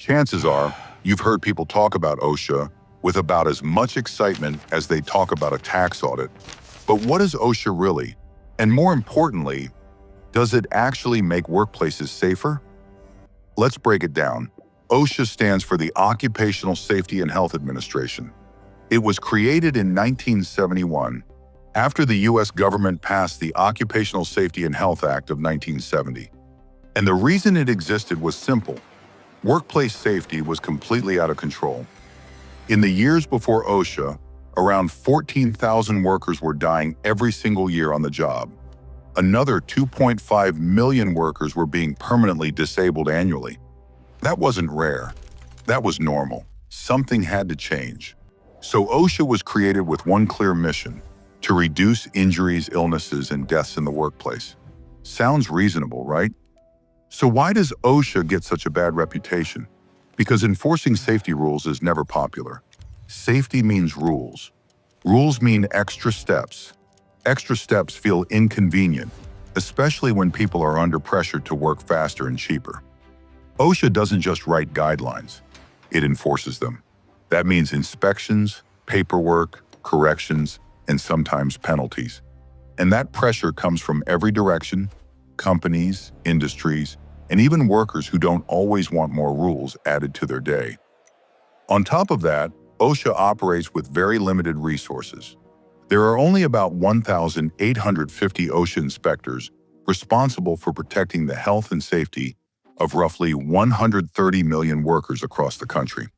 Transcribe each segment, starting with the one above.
Chances are, you've heard people talk about OSHA with about as much excitement as they talk about a tax audit. But what is OSHA really? And more importantly, does it actually make workplaces safer? Let's break it down. OSHA stands for the Occupational Safety and Health Administration. It was created in 1971 after the U.S. government passed the Occupational Safety and Health Act of 1970. And the reason it existed was simple. Workplace safety was completely out of control. In the years before OSHA, around 14,000 workers were dying every single year on the job. Another 2.5 million workers were being permanently disabled annually. That wasn't rare. That was normal. Something had to change. So OSHA was created with one clear mission: to reduce injuries, illnesses, and deaths in the workplace. Sounds reasonable, right? So why does OSHA get such a bad reputation? Because enforcing safety rules is never popular. Safety means rules. Rules mean extra steps. Extra steps feel inconvenient, especially when people are under pressure to work faster and cheaper. OSHA doesn't just write guidelines, it enforces them. That means inspections, paperwork, corrections, and sometimes penalties. And that pressure comes from every direction: companies, industries, and even workers who don't always want more rules added to their day. On top of that, OSHA operates with very limited resources. There are only about 1,850 OSHA inspectors responsible for protecting the health and safety of roughly 130 million workers across the country.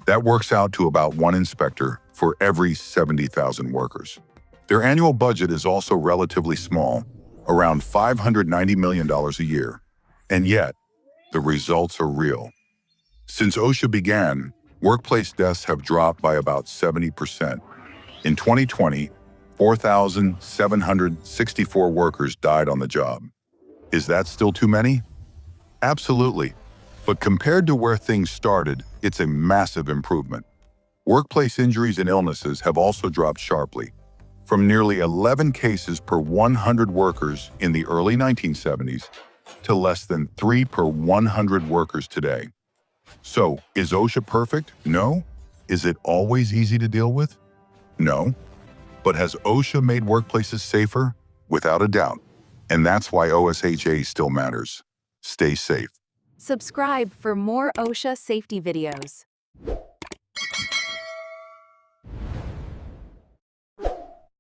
That works out to about one inspector for every 70,000 workers. Their annual budget is also relatively small, around $590 million a year. And yet, the results are real. Since OSHA began, workplace deaths have dropped by about 70%. In 2020, 4,764 workers died on the job. Is that still too many? Absolutely. But compared to where things started, it's a massive improvement. Workplace injuries and illnesses have also dropped sharply, from nearly 11 cases per 100 workers in the early 1970s to less than 3 per 100 workers today. So, is OSHA perfect? No. Is it always easy to deal with? No. But has OSHA made workplaces safer? Without a doubt. And that's why OSHA still matters. Stay safe. Subscribe for more OSHA safety videos.